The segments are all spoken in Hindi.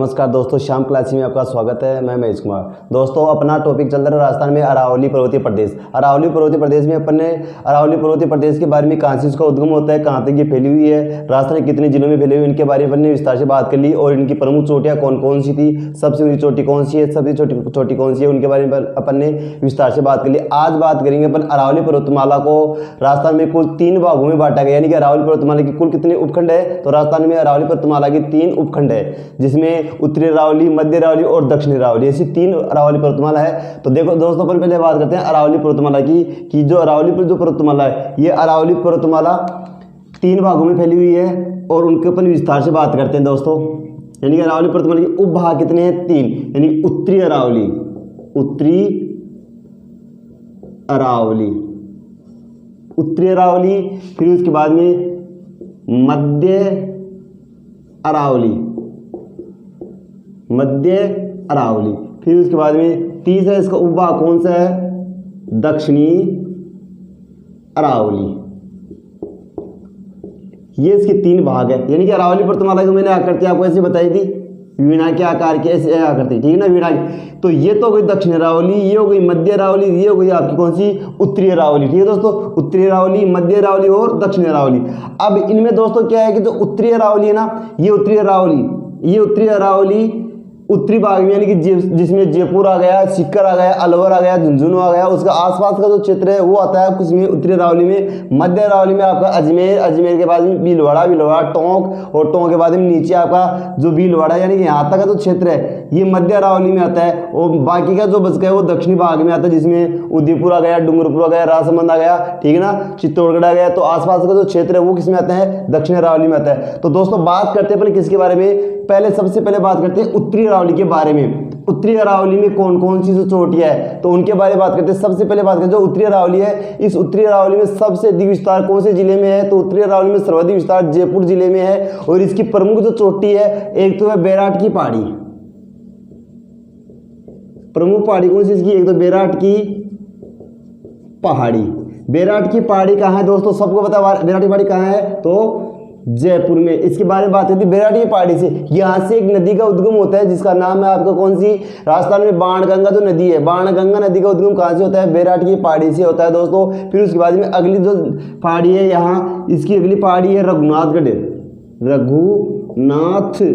नमस्कार दोस्तों, श्याम क्लास में आपका स्वागत है। मैं महेश कुमार। दोस्तों, अपना टॉपिक चल रहा है राजस्थान में अरावली पर्वतीय प्रदेश। अरावली पर्वतीय प्रदेश में अपन ने अरावली पर्वतीय प्रदेश के बारे में कहाँ से इसका उद्गम होता है, कहाँ तक ये फैली हुई है, राजस्थान के कितने जिलों में फैली हुई, इनके बारे में अपन ने विस्तार से बात कर ली। और इनकी प्रमुख चोटियाँ कौन कौन सी थी, सबसे ऊंची चोटी कौन सी है, सबसे छोटी चोटी कौन सी है, उनके बारे में अपन ने विस्तार से बात कर ली। आज बात करेंगे अपन अरावली पर्वतमाला को राजस्थान में कुल 3 भागों में बांटा गया, यानी कि अरावली पर्वतमाला की कुल कितने उपखंड है। तो राजस्थान में अरावली पर्वतमाला के 3 उपखंड है, जिसमें उत्तरी अरावली, मध्य अरावली और दक्षिणी अरावली, ऐसी 3 अरावली पर्वतमाला है। तो देखो दोस्तों, अपन पहले बात करते हैं अरावली पर्वतमाला की कि जो अरावली पर जो पर्वतमाला है, ये अरावली पर्वतमाला 3 भागों में फैली हुई है और उनके अपन विस्तार से बात करते हैं दोस्तों। यानी कि अरावली पर्वतमाला के उपभाग कितने हैं, 3, यानी उत्तरी अरावली, उत्तरी अरावली, उत्तरी अरावली, फिर उसके बाद में मध्य अरावली, मध्य अरावली, फिर उसके बाद में तीसरा इसका उपभाग कौन सा है, दक्षिणी अरावली। ये इसके 3 भाग है। यानी कि अरावली पर्वतमाला को मैंने आकृति आपको ऐसे बताई थी, वीणा के आकार की ऐसे आकृति, ठीक है ना, वीणा की। तो ये तो हो गई दक्षिण अरावली, ये हो गई मध्य अरावली, ये हो गई आपकी कौन सी, उत्तरी अरावली। ठीक है दोस्तों, उत्तरी अरावली, मध्य अरावली और दक्षिण अरावली। अब इनमें दोस्तों क्या है कि जो उत्तरी अरावली है ना, ये उत्तरी अरावली, ये उत्तरी अरावली उत्तरी भाग में, यानी कि जिसमें जयपुर आ गया, सीकर आ गया, अलवर आ गया, झुंझुनू आ गया, उसका आसपास का जो क्षेत्र है वो आता है उसमें उत्तरी अरावली में। मध्य अरावली में आपका अजमेर, अजमेर के बाद में भीलवाड़ा, भीलवाड़ा टोंक, और टोंक के बाद में नीचे आपका जो भीलवाड़ा, यानी कि यहाँ तक का जो क्षेत्र है ये मध्य अरावली में आता है। और बाकी का जो बच गया वो दक्षिणी भाग में आता है, जिसमें उदयपुर आ गया, डूंगरपुर आ गया, राजसमंद आ गया, ठीक है ना, चित्तौड़गढ़ आ गया। तो आसपास का जो क्षेत्र है वो किसमें आता है, दक्षिण अरावली में आता है। तो दोस्तों बात करते हैं पहले किसके बारे में, पहले सबसे पहले बात करते हैं उत्तरी अरावली के बारे में। उत्तरी अरावली में कौन कौन सी जो चोटियां है तो उनके बारे में बात करते हैं। सबसे पहले बात करते हैं जो उत्तरी अरावली है, इस उत्तरी अरावली में सबसे अधिक विस्तार कौन से जिले में है, तो उत्तरी अरावली में सर्वाधिक विस्तार जयपुर जिले में है। और इसकी प्रमुख जो चोटी है, एक तो है बैराट की पहाड़ी, प्रमुख पहाड़ी कौन सी इसकी, एक तो बैराट की पहाड़ी। बैराट की पहाड़ी कहाँ है दोस्तों, सबको पता है बैराट की पहाड़ी कहाँ है, तो जयपुर में। इसके बारे में बात करती है बैराट की पहाड़ी से। यहाँ से एक नदी का उद्गम होता है जिसका नाम है आपका कौन सी, राजस्थान में बाणगंगा जो नदी है, बाणगंगा नदी का उद्गम कहाँ से होता है, बैराट की पहाड़ी से होता है दोस्तों। फिर उसके बाद में अगली जो पहाड़ी है यहाँ, इसकी अगली पहाड़ी है रघुनाथगढ़, रघुनाथगढ़,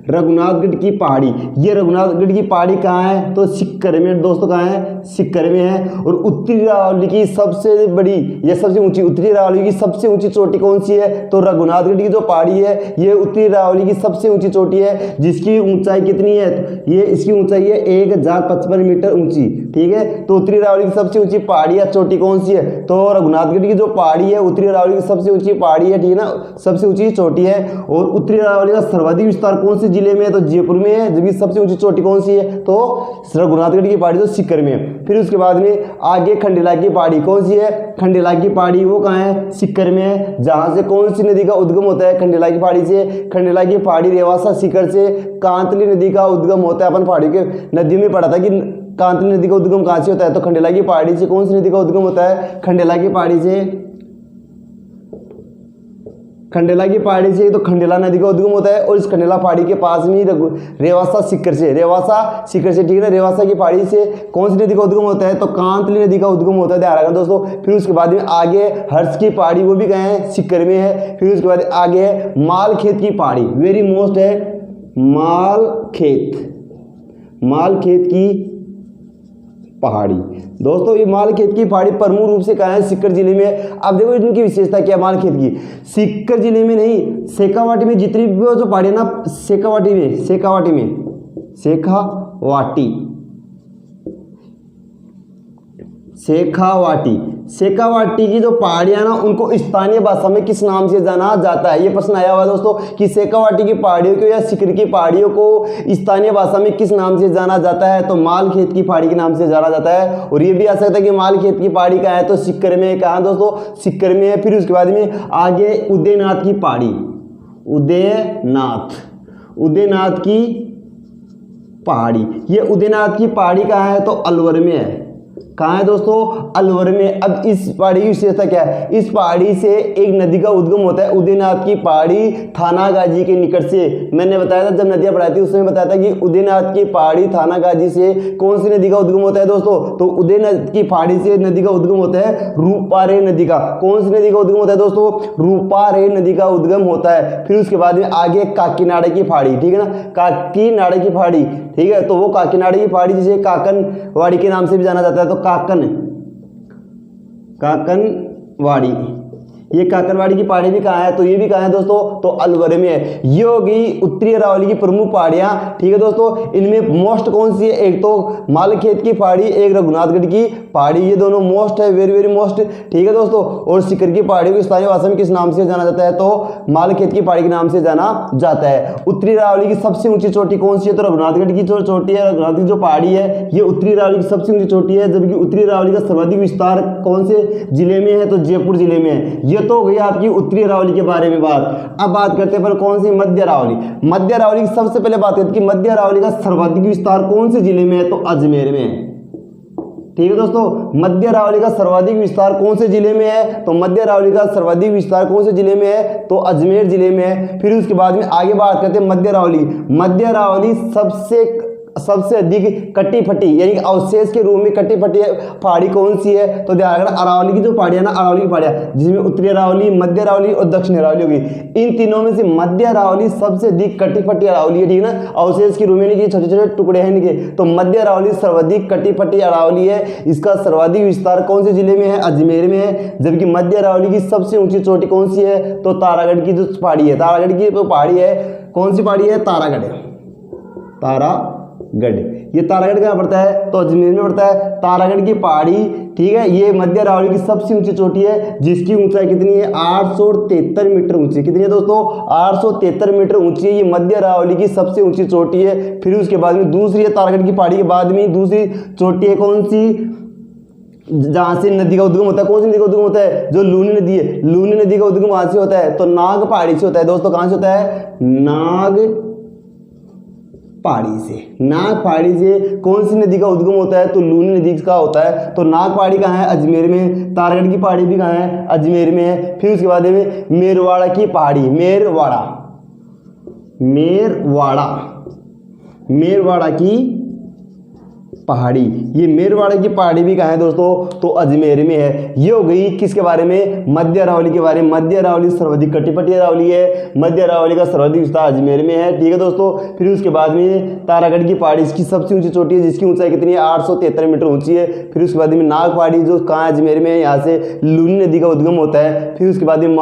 रघुनाथगढ़ की पहाड़ी। ये रघुनाथगढ़ की पहाड़ी कहाँ है, तो सीकर में दोस्तों, कहाँ है, सीकर में है। और उत्तरी अरावली की सबसे बड़ी या सबसे ऊंची, उत्तरी अरावली की सबसे ऊंची चोटी कौन सी है, तो रघुनाथगढ़ की जो पहाड़ी है ये उत्तरी अरावली की सबसे ऊंची चोटी है, जिसकी ऊंचाई कितनी है, ये इसकी ऊंचाई है 1055 मीटर ऊंची। ठीक है, तो उत्तरी अरावली की सबसे ऊंची पहाड़ी या चोटी कौन सी है, तो रघुनाथगढ़ की जो पहाड़ी है उत्तरी अरावली की सबसे ऊंची पहाड़ी है, ठीक है ना, सबसे ऊंची चोटी है। और उत्तरी अरावली का सर्वाधिक विस्तार कौन से जिले में है, तो जयपुर में है, जबकि सबसे ऊंची चोटी कौन सी है, तो रघुनाथगढ़ की पहाड़ी जो सीकर में है। फिर उसके बाद में आगे खंडेला की पहाड़ी कौन सी है, खंडेला की पहाड़ी वो कहाँ है, सीकर में है। जहां से कौन सी नदी का उद्गम होता है, खंडेला की पहाड़ी से, खंडेला की पहाड़ी रेवासा सीकर से कांतली नदी का उद्गम होता है। अपन पहाड़ी के नदी में पढ़ा था कि कांतली नदी का उद्गम कहाँ से होता है, तो खंडेला की पहाड़ी से। कौन सी नदी का उद्गम होता है, खंडेला की पहाड़ी से, खंडेला की पहाड़ी से तो खंडेला नदी का उद्गम होता है। और इस खंडेला पहाड़ी के पास में रेवासा सीकर से, रेवासा सीकर से, ठीक है ना, रेवासा की पहाड़ी से कौन सी नदी का उद्गम होता है, तो कांतली नदी का उद्गम होता है, ध्यान रखना दोस्तों। फिर उसके बाद में आगे हर्ष की पहाड़ी, वो भी कहाँ है, सीकर में है। फिर उसके बाद आगे है मालखेत की पहाड़ी, वेरी मोस्ट है मालखेत, मालखेत की पहाड़ी दोस्तों। ये मालखेत की पहाड़ी प्रमुख रूप से कहाँ है, सीकर जिले में। अब देखो इनकी विशेषता क्या है मालखेत की, सीकर जिले में नहीं, शेखावाटी में जितनी भी जो पहाड़ी है ना, शेखावाटी में, शेखावाटी में, शेखावाटी, शेखावाटी, शेखावाटी की जो पहाड़ियां ना उनको स्थानीय भाषा में किस नाम से जाना जाता है, ये प्रश्न आया हुआ है दोस्तों कि शेखावाटी की पहाड़ियों को या सीकर की पहाड़ियों को स्थानीय भाषा में किस नाम से जाना जाता है, तो मालखेत की पहाड़ी के नाम से जाना जाता है। और ये भी आ सकता है कि मालखेत की पहाड़ी कहाँ है, तो सीकर में, कहाँ दोस्तों, सीकर में है। फिर उसके बाद में आगे उदयनाथ की पहाड़ी, उदयनाथ, उदयनाथ की पहाड़ी, ये उदयनाथ की पहाड़ी कहाँ है, तो अलवर में है, कहाँ है दोस्तों, अलवर में। अब इस पहाड़ी की विशेषता क्या है, इस पहाड़ी से एक नदी का उद्गम होता है उदयनाथ की पहाड़ी थानागाजी के निकट से। मैंने बताया था जब नदियां पढ़ाई थी उसमें बताया था कि उदयनाथ की पहाड़ी थानागाजी से कौन सी नदी का उद्गम होता है दोस्तों, तो उदयनाथ की पहाड़ी से नदी का उद्गम होता है रूपारेल नदी का। कौन सी नदी का उद्गम होता है दोस्तों, रूपारेल नदी का उद्गम होता है। फिर उसके बाद में आगे काकीनाडा की पहाड़ी, ठीक है ना, काकीनाडा की पहाड़ी, ठीक है, तो वो काकीनाडा की पहाड़ी जिसे काकनवाड़ी के नाम से भी जाना जाता है, तो काकनवाड़ी, ये काकनवाड़ी की पहाड़ी भी कहाँ है, तो ये भी कहाँ है दोस्तों, तो अलवर में है। ये होगी उत्तरी अरावली की प्रमुख पहाड़ियां, ठीक है दोस्तों। इनमें मोस्ट कौन सी है, एक तो मालखेत की पहाड़ी, एक रघुनाथगढ़ की पहाड़ी, ये दोनों मोस्ट है, वेरी वेरी मोस्ट, ठीक है दोस्तों। और सीकर की पहाड़ी को स्थानीय भाषा में किस नाम से जाना जाता है, तो मालखेत की पहाड़ी के नाम से जाना जाता है। उत्तरी अरावली की सबसे ऊंची चोटी कौन सी है, तो रघुनाथगढ़ की जो चोटी है, रघुनाथ की जो पहाड़ी है ये उत्तरी अरावली की सबसे ऊंची चोटी है। जबकि उत्तरी अरावली का सर्वाधिक विस्तार कौन से जिले में है, तो जयपुर जिले में है। ये तो हो गई आपकी उत्तरी अरावली के बारे में बात। अब बात करते हैं पर कौन सी, मध्य अरावली। मध्य अरावली की सबसे पहले बात करते हैं कि मध्य अरावली का सर्वाधिक विस्तार कौन से जिले में है, तो अजमेर में है, ठीक है दोस्तों। मध्य अरावली का सर्वाधिक विस्तार कौन से जिले में है, तो मध्य अरावली का सर्वाधिक विस्तार कौन से जिले में है, तो अजमेर जिले में है। फिर उसके बाद में आगे बात करते हैं मध्य अरावली। मध्य अरावली सबसे अधिक कटी फटी यानी कि अवशेष के रूप में कटी फटी पहाड़ी कौन सी है, तो ध्यान रखना अरावली की जो पहाड़ियां ना, अरावली की पहाड़ियां जिसमें उत्तरी अरावली, मध्य अरावली और दक्षिण अरावली होगी। इन तीनों में से मध्य अरावली सबसे अधिक कटी फटी अरावली है, ठीक है ना, अवशेष के रूप में नहीं, छोटे छोटे टुकड़े हैं इनके, तो मध्य अरावली सर्वाधिक कटी फटी अरावली है। इसका सर्वाधिक विस्तार कौन से जिले में है, अजमेर में है। जबकि मध्य अरावली की सबसे ऊंची चोटी कौन सी है, तो तारागढ़ की जो पहाड़ी है, तारागढ़ की जो पहाड़ी है, कौन सी पहाड़ी है, तारागढ़, तारागढ़। ये तारागढ़ कहाँ पड़ता है, तो अजमेर में पड़ता है। तारागढ़ की पहाड़ी, ठीक है, ये मध्य अरावली की सबसे ऊंची चोटी है जिसकी ऊंचाई कितनी है, 873 मीटर ऊंची। कितनी है दोस्तों, 873 मीटर ऊंची है, ये मध्य अरावली की सबसे ऊंची चोटी है। फिर उसके बाद में दूसरी है, तारागढ़ की पहाड़ी के बाद में दूसरी चोटी है कौन सी, जहां से नदी का उद्गम होता है। कौन सी नदी का उद्गम होता है, जो लूनी नदी है, लूनी नदी का उद्गम वहां से होता है, तो नाग पहाड़ी से होता है दोस्तों। कहां से होता है, नाग पहाड़ी से। नाग पहाड़ी से कौन सी नदी का उद्गम होता है, तो लूनी नदी का होता है। तो नाग पहाड़ी कहाँ है, अजमेर में। तारागढ़ की पहाड़ी भी कहाँ है, अजमेर में है। फिर उसके बाद में मेरवाड़ा की पहाड़ी, मेरवाड़ा की पहाड़ी, ये मेरवाड़ा की पहाड़ी भी कहाँ है दोस्तों, तो अजमेर में है। ये हो गई किसके बारे में, मध्य अरावली के बारे में। मध्य अरावली सर्वाधिक कटिपटी अरावली है, मध्य अरावली का सर्वाधिक विस्तार अजमेर में है, ठीक है दोस्तों। फिर उसके बाद में तारागढ़ की पहाड़ी, इसकी सबसे ऊंची चोटी है जिसकी ऊंचाई कितनी है, 873 मीटर ऊंची है। फिर उसके बाद में नाग पहाड़ी जो कहाँ अजमेर में है, यहाँ से लूनी नदी का उद्गम होता है। फिर उसके बाद में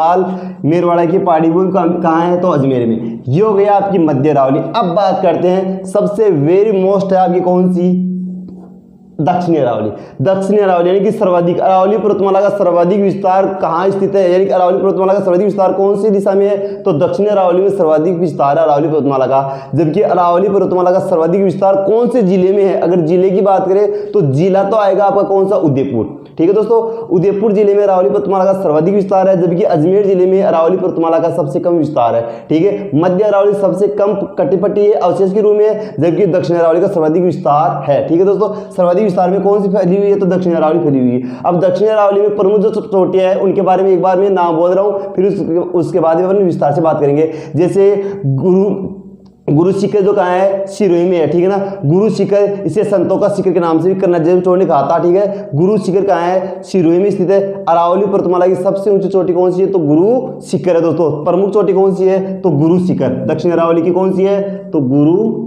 मेरवाड़ा की पहाड़ी वो कहाँ है, तो अजमेर में। ये हो गया आपकी मध्य अरावली। अब बात करते हैं सबसे वेरी मोस्ट है आपकी कौन सी, दक्षिणी अरावली। दक्षिणी अरावली यानी कि सर्वाधिक, अरावली पर्वतमाला का सर्वाधिक विस्तार कहाँ स्थित है, यानी कि अरावली पर्वतमाला का सर्वाधिक विस्तार कौन सी दिशा में है, तो दक्षिणी अरावली में सर्वाधिक विस्तार है अरावली पर्वतमाला का। जबकि अरावली पर्वतमाला का सर्वाधिक विस्तार कौन से जिले में है, अगर जिले की बात करें तो जिला तो आएगा आपका कौन सा, उदयपुर, ठीक है दोस्तों। उदयपुर जिले में अरावली पर्वतमाला का सर्वाधिक विस्तार है, जबकि अजमेर जिले में अरावली पर्वतमाला का सबसे कम विस्तार है, ठीक है। मध्य अरावली सबसे कम कटिपटी है, अवशेष के रूप में, जबकि दक्षिण अरावली का सर्वाधिक विस्तार है, ठीक है दोस्तों। सर्वाधिक विस्तार में कौन सी फैली हुई है, तो दक्षिण अरावली फैली हुई है। अब दक्षिण अरावली में प्रमुख जो चोटियां हैं उनके बारे में एक बार मैं नाम बोल रहा हूं, फिर उसके बाद में विस्तार से बात करेंगे। जैसे गुरु शिखर जो कहाँ है, सिरोही में है, ठीक है ना। गुरु शिखर, इसे संतों का शिखर के नाम से भी कर्नल चोर ने कहा था, ठीक है। गुरु शिखर कहाँ है, सिरोही में स्थित है। अरावली पर्वतमाला की सबसे ऊंची चोटी कौन सी है, तो गुरु शिखर है दोस्तों। प्रमुख चोटी कौन सी है, तो गुरु शिखर। दक्षिण अरावली की कौन सी है, तो गुरु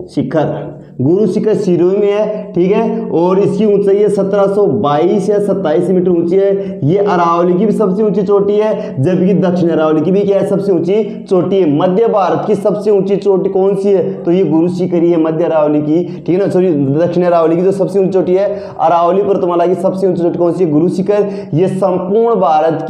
शिखर। गुरु शिखर सिरोही में है, ठीक है, और इसकी ऊंचाई है 1722 या 27 मीटर ऊंची है। ये अरावली की भी सबसे ऊंची चोटी है, जबकि दक्षिण अरावली की भी क्या है, सबसे ऊंची चोटी है। मध्य भारत की सबसे ऊंची चोटी कौन सी है, तो ये गुरु शिखर ही है मध्य अरावली की, ठीक है ना। सॉरी, दक्षिण अरावली की जो सबसे ऊंची चोटी है, अरावली पर्वतमाला की सबसे ऊंची चोटी कौन सी है, गुरु शिखर। ये संपूर्ण भारत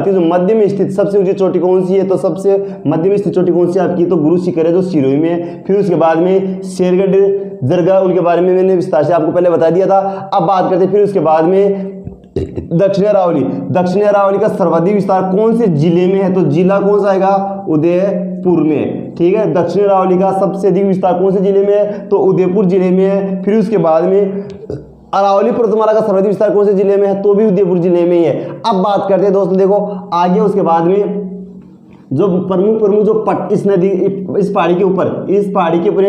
की जो मध्य में स्थित सबसे ऊंची चोटी कौन सी है, तो सबसे मध्य में स्थित चोटी कौन सी है आपकी, तो गुरु शिखर है जो सिरोही में है। फिर उसके बाद में शेरगढ़ दरगाह, उनके बारे में मैंने विस्तार से आपको पहले बता दिया था। अब बात करते हैं फिर उसके बाद में दक्षिण अरावली। दक्षिण अरावली का सर्वाधिक विस्तार कौन से जिले में है, तो जिला कौन सा आएगा, उदयपुर में। ठीक है। दक्षिण अरावली का सबसे अधिक विस्तार कौन से जिले में है, तो उदयपुर जिले में है। फिर उसके बाद में अरावली पर्वतमाला का सर्वाधिक विस्तार कौन से जिले में है, तो भी उदयपुर जिले में ही है। अब बात करते हैं दोस्तों, देखो आगे उसके बाद में जो प्रमुख जो इस नदी, इस पहाड़ी के ऊपर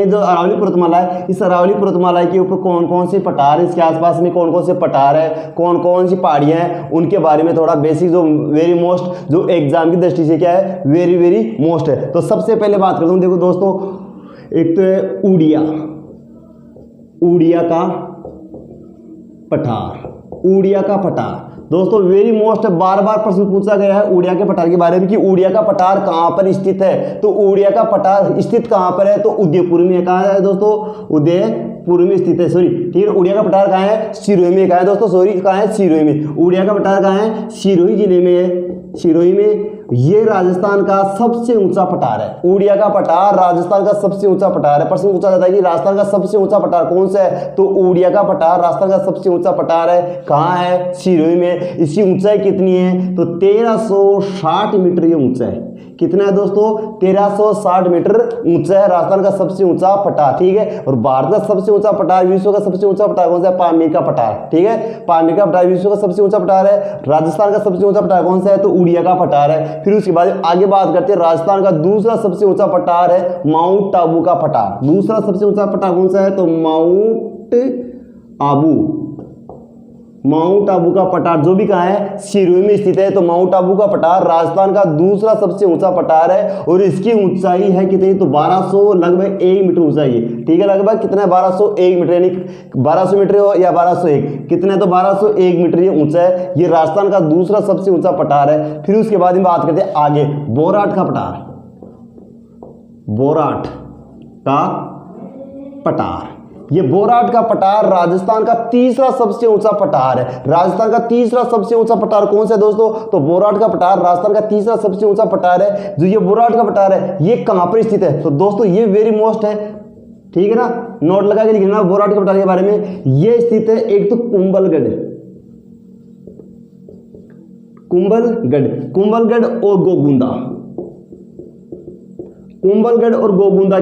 जो अरावली पर्वतमाला है, इस अरावली पर्वतमाला के ऊपर कौन कौन से पठार, इसके आसपास में कौन कौन से पठार है, कौन कौन सी पहाड़ियां हैं, उनके बारे में थोड़ा बेसिक, जो वेरी मोस्ट, जो एग्जाम की दृष्टि से क्या है, वेरी वेरी मोस्ट है। तो सबसे पहले बात करता हूं, देखो दोस्तों, एक तो है उड़िया का पठार। दोस्तों वेरी मोस्ट है, बार बार प्रश्न पूछा गया है उड़िया के पठार के बारे में कि उड़िया का पठार कहां पर स्थित है। तो उड़िया का पठार स्थित कहां पर है, तो उदयपुर में। कहां है दोस्तों, उदयपुर में स्थित है, सॉरी ठीक है। उड़िया का पठार कहां है, सिरोही में। कहां है दोस्तों, सॉरी कहां है, सिरोही में। उड़िया का पठार कहां है, सिरोही जिले में है, सिरोही में। ये राजस्थान का सबसे ऊंचा पठार है। उड़िया का पठार राजस्थान का सबसे ऊंचा पठार है। प्रश्न पूछा जाता है कि राजस्थान का सबसे ऊंचा पठार कौन सा है, तो उड़िया का पठार राजस्थान का सबसे ऊंचा पठार है। कहां है, सिरोही में। इसकी ऊंचाई कितनी है, तो 1360 मीटर ये ऊंचा है। कितना है दोस्तों, 1360 मीटर ऊंचा है राजस्थान का सबसे ऊंचा पठार, ठीक है। और भारत का सबसे ऊंचा पठार, विश्व का सबसे ऊंचा पठार कौन सा है, पामीर का पठार, ठीक है। पामीर का पठार विश्व का सबसे ऊंचा पठार है। राजस्थान का सबसे ऊंचा पठार कौन सा है, तो उड़िया का पठार है। फिर उसके बाद आगे बात करते हैं, राजस्थान का दूसरा सबसे ऊंचा पठार है माउंट आबू का पठार। दूसरा सबसे ऊंचा पठार कौन सा है, तो माउंट आबू का पठार, जो भी कहाँ है, सिरोही में स्थित है। तो माउंट आबू का पठार राजस्थान का दूसरा सबसे ऊंचा पठार है और इसकी ऊंचाई है कितनी, तो 1200, लगभग 1 मीटर ऊंचाई है, ठीक है। लगभग कितना है, 1201 मीटर, यानी 1200 मीटर हो या 1201, कितना है, तो 1201 मीटर ये ऊंचा है। ये राजस्थान का दूसरा सबसे ऊंचा पठार है। फिर उसके बाद में बात करते हैं आगे, बोराट का पठार। ये बोराट का पठार राजस्थान का तीसरा सबसे ऊंचा पठार है। राजस्थान का तीसरा सबसे ऊंचा पठार कौन सा है दोस्तों, तो बोराट का पठार राजस्थान का तीसरा सबसे ऊंचा पठार है। जो ये बोराट का पठार है, ये कहां पर स्थित है, तो दोस्तों ये वेरी मोस्ट है, ठीक है ना। नोट लगा के लिखना बोराट के पठार के बारे में। ये स्थित है एक तो कुंभलगढ़ और गोगुंदा। कुंभलगढ़ और गोगुंदा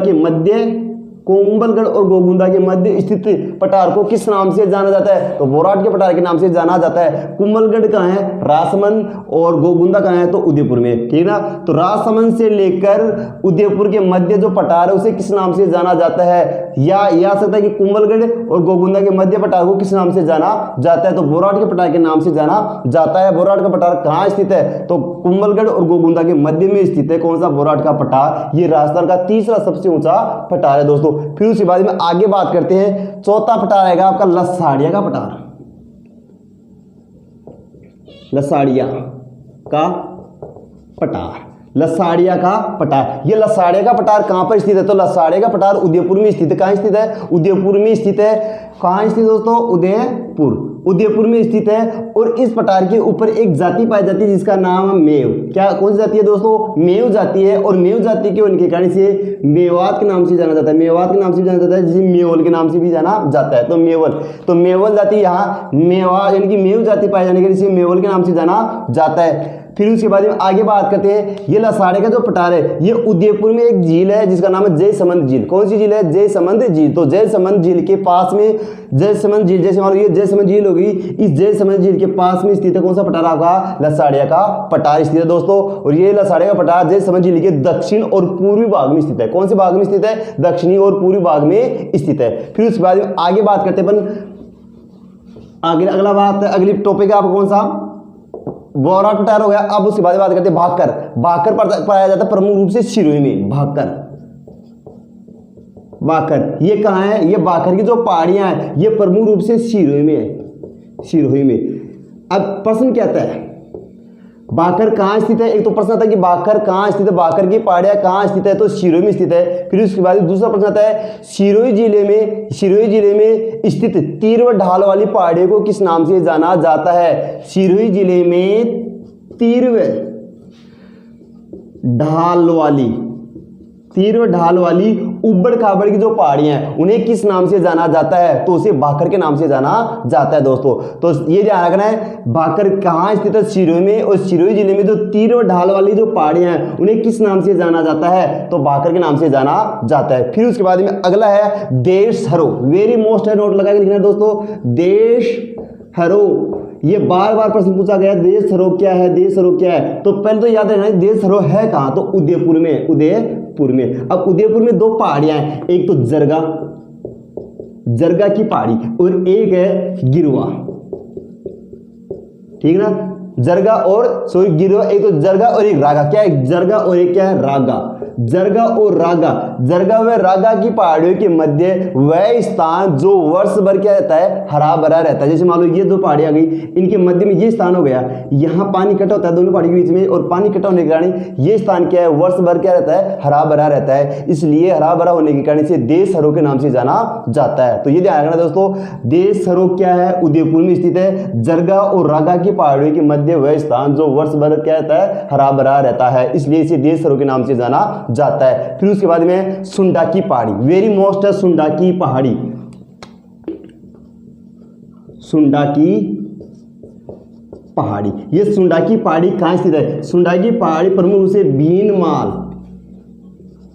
के मध्य स्थित पठार को किस नाम से जाना जाता है, तो बोराट के पठार के नाम से जाना जाता है। कुंभलगढ़ कहाँ है, राजसमंद, और गोगुंदा कहाँ है, तो उदयपुर में, ठीक ना। तो राजसमंद से लेकर उदयपुर के मध्य जो पठार है उसे किस नाम से जाना जाता है, या आ सकता है कि कुंभलगढ़ और गोगुंदा के मध्य पठार को किस नाम से जाना जाता है, तो बोराट के पठार के नाम से जाना जाता है। बोराट का पठार कहाँ स्थित है, तो कुंभलगढ़ और गोगुंदा के मध्य में स्थित है। कौन सा, बोराट का पठार। ये राजस्थान का तीसरा सबसे ऊंचा पठार है दोस्तों। फिर उसके बाद में आगे बात करते हैं, चौथा पठार आएगा आपका लसाड़िया का पठार। लसाड़िया का पठार। ये लसाड़िया का पठार कहां पर स्थित है, तो लसाड़िया का पठार उदयपुर में स्थित है। कहां स्थित है, उदयपुर में स्थित है। कहां स्थित दोस्तों, उदयपुर में स्थित है। और इस पठार के ऊपर एक जाति पाई जाती है जिसका नाम है मेव। क्या, कौन सी जाति है दोस्तों, मेव जाति है। और मेव जाति के उनके कारण से मेवात के नाम से जाना जाता है, जिसे मेवल के नाम से भी जाना जाता है। तो मेवल जाति यहाँ मेवा, यानी कि मेव जाति पाए जाने के लिए मेवल के नाम से जाना जाता है। फिर उसके बाद में आगे बात करते हैं, ये लसाड़े का जो पठार है, ये उदयपुर में एक झील है जिसका नाम है जयसमंद झील। कौन सी झील है, जयसमंद झील। तो जयसमंद झील के पास में, जयसमंद झील, जैसे मान लो ये जयसमंद झील होगी, इस जयसमंद झील के पास में स्थित है कौन सा पठार आपका, लसाड़िया का पठार स्थित है दोस्तों। और ये लसाड़िया का पठार जयसमंद झील के दक्षिण और पूर्वी भाग में स्थित है। कौन से भाग में स्थित है, दक्षिणी और पूर्वी भाग में स्थित है। फिर उसके बाद में आगे बात करते हैं अपन, अगली टॉपिक है आपको कौन सा, बोराट पठार हो गया। अब उसके बाद बात करते हैं भाकर पाया जाता है प्रमुख रूप से सिरोही में। भाकर ये कहाँ है, ये भाकर की जो पहाड़ियां हैं ये प्रमुख रूप से सिरोही में है, सिरोही में। अब प्रश्न क्या आता है, भाकर कहाँ स्थित है, एक तो प्रश्न आता है कि भाकर कहाँ स्थित है, भाकर की पहाड़ियां कहाँ स्थित है, तो सिरोही में स्थित है। फिर उसके बाद दूसरा प्रश्न आता है, सिरोही जिले में स्थित तीव्र ढाल वाली पहाड़ियों को किस नाम से जाना जाता है। सिरोही जिले में तीव्र ढाल वाली तीव्र ढाल वाली उबड़ खाबड़ की जो पहाड़ियां हैं उन्हें किस नाम से जाना जाता है? तो उसे भाखर के नाम से जाना जाता है दोस्तों। तो ये ध्यान रखना है, भाखर कहाँ स्थित है? सिरोही में, और सिरोही जिले में जो तीव्र ढाल वाली जो पहाड़ियां हैं उन्हें किस नाम से जाना जाता है? तो भाखर के नाम से जाना जाता है। फिर उसके बाद में अगला है देशहरो, वेरी मोस्ट है, नोट लगा के लिखना है दोस्तों, देशहरो। ये बार बार प्रश्न पूछा गया, देशहरो क्या है, देशहरो क्या है? तो पहले तो याद रखना, देशहरो है कहाँ? तो उदयपुर में, उदयपुर में। अब उदयपुर में दो पहाड़ियां हैं, एक तो जरगा, जरगा की पहाड़ी, और एक है गिरवा, ठीक ना, जरगा और सॉरी गिरवा, एक तो जरगा और एक रागा। क्या है? जरगा और एक क्या है? रागा। जरगा और रागा, जरगा व रागा की पहाड़ियों के मध्य वह स्थान जो वर्ष भर क्या रहता है? हरा भरा रहता है। जैसे मान लो ये दो पहाड़ियां गई, इनके मध्य में ये स्थान हो गया, यहाँ पानी इकट्ठा होता है दोनों पहाड़ियों के बीच में, और पानी इकट्ठा होने के कारण ये स्थान क्या है? वर्ष भर क्या रहता है? हरा भरा रहता है। इसलिए हरा भरा होने के कारण इसे देशहरो के नाम से जाना जाता है। तो ये ध्यान रखना दोस्तों, देशहरो क्या है? उदयपुर में स्थित है। जरगा और रागा की पहाड़ियों के मध्य वह स्थान जो वर्ष भर क्या रहता है? हरा भरा रहता है, इसलिए इसे देशहरो के नाम से जाना जाता है। फिर उसके बाद में सुंडा की पहाड़ी, वेरी मोस्ट है सुंडा की पहाड़ी, सुंडा की पहाड़ी। ये सुंडा की पहाड़ी कहां स्थित है? सुंडा की पहाड़ी प्रमुख रूप से भीनमाल,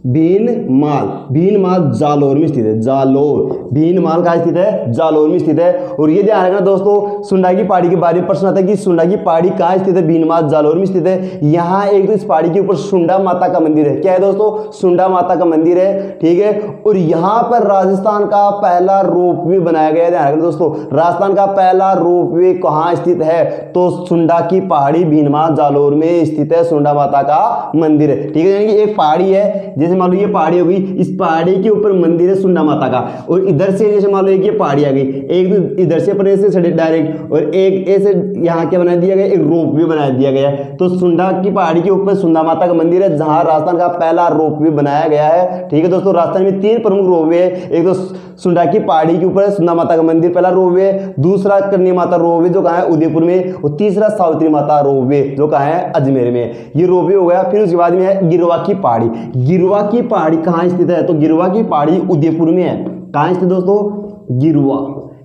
भीनमाल, भीनमाल जालोर में स्थित है। जालोर, भीनमाल कहाँ स्थित है? जालोर में स्थित है। और ये ध्यान रखना दोस्तों, सुंडा की पहाड़ी के बारे में प्रश्न आता है कि सुंडा की पहाड़ी कहाँ स्थित है? भीनमाल जालोर में स्थित है। यहाँ एक तो इस पहाड़ी के ऊपर सुंडा माता का मंदिर है। क्या है दोस्तों? सुंडा माता का मंदिर है, ठीक है। और यहाँ पर राजस्थान का पहला रोपवे बनाया गया है। ध्यान रखना दोस्तों, राजस्थान का पहला रोपवे कहाँ स्थित है? तो सुंडा की पहाड़ी भीनमाल जालोर में स्थित है, सुंडा माता का मंदिर है, ठीक है। यानी कि एक पहाड़ी है, जैसे मान लो ये पहाड़ी हो गई, इस पहाड़ी के ऊपर मंदिर है सुंडा माता का, और इधर से जैसे मान लो एक ये पहाड़ी आ गई, एक तो इधर से अपने से डायरेक्ट, और एक ऐसे यहाँ क्या बना दिया गया? एक रोप वे बना दिया गया है। तो सुंडा की पहाड़ी के ऊपर सुंडा माता का मंदिर है, जहां राजस्थान का पहला रोप वे बनाया गया है, ठीक है दोस्तों। राजस्थान में 3 प्रमुख रोप वे है, एक तो सुंडा की पहाड़ी के ऊपर सुंडा माता का मंदिर पहला रोप वे, दूसरा करनी माता रोप वे जो कहाँ है? उदयपुर में, और तीसरा सावित्री माता रोप वे जो कहाँ है? अजमेर में। ये रोप वे हो गया। फिर उसके बाद में है गिरवा की पहाड़ी। गिरवा की पहाड़ी कहाँ स्थित है? तो गिरवा की पहाड़ी उदयपुर में है। कहाँ स्थित दोस्तों? गिरवा,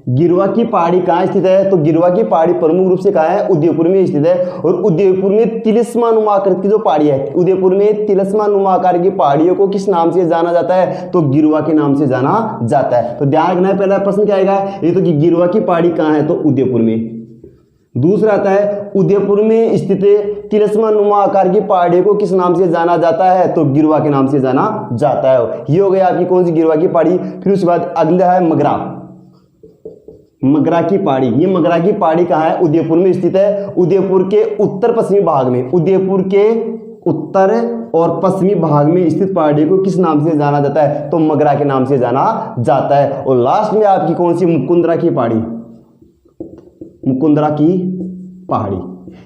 गिरवा की पहाड़ी कहाँ स्थित है? तो गिरवा की पहाड़ी प्रमुख रूप से कहाँ है? उदयपुर में स्थित है। और उदयपुर में तिलिस्मा नुमा आकृति की जो पहाड़ी है, उदयपुर में तिलिस्मा नुमा आकार की पहाड़ियों को किस नाम से जाना जाता है? तो गिरवा के नाम से जाना जाता है। तो ध्यान रखना है, पहला प्रश्न क्या आएगा? ये तो कि गिरवा की पहाड़ी कहाँ है? तो उदयपुर में। दूसरा आता है उदयपुर में स्थित तिलिस्मा नुमा आकार की पहाड़ियों को किस नाम से जाना जाता है? तो गिरवा के नाम से जाना जाता है। ये हो गया आपकी कौन सी? गिरवा की पहाड़ी। फिर उसके बाद अगला है मगरा, मगरा की पहाड़ी। ये मगरा की पहाड़ी कहाँ है? उदयपुर में स्थित है। उदयपुर के उत्तर पश्चिमी भाग में, उदयपुर के उत्तर और पश्चिमी भाग में स्थित पहाड़ी को किस नाम से जाना जाता है? तो मगरा के नाम से जाना जाता है। और लास्ट में आपकी कौन सी? मुकुंदरा की पहाड़ी, मुकुंदरा की पहाड़ी।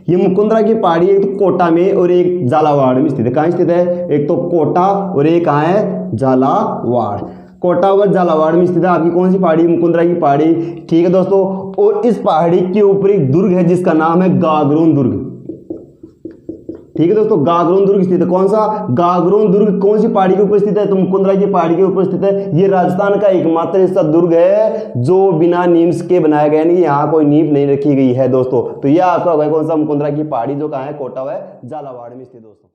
ये मुकुंदरा की पहाड़ी एक तो कोटा में और एक झालावाड़ में स्थित है। कहाँ स्थित है? एक तो कोटा और एक कहाँ है? झालावाड़। कोटा और झालावाड़ में स्थित है आपकी कौन सी पहाड़ी? मुकुंदरा की पहाड़ी, ठीक है दोस्तों। और इस पहाड़ी के ऊपर एक दुर्ग है जिसका नाम है गागरोन दुर्ग, ठीक है दोस्तों। गागरोन दुर्ग स्थित है। कौन सा? गागरोन दुर्ग कौन सी पहाड़ी के ऊपर स्थित है? तो मुकुंदरा की पहाड़ी के ऊपर स्थित है। ये राजस्थान का एकमात्र ऐसा दुर्ग है जो बिना नींव के बनाया गया, यानी यहाँ कोई नींव नहीं रखी गई है दोस्तों। तो यह आपका होगा कौन सा? मुकुंदरा की पहाड़ी जो कहाँ है? कोटा व झालावाड़ में स्थित दोस्तों।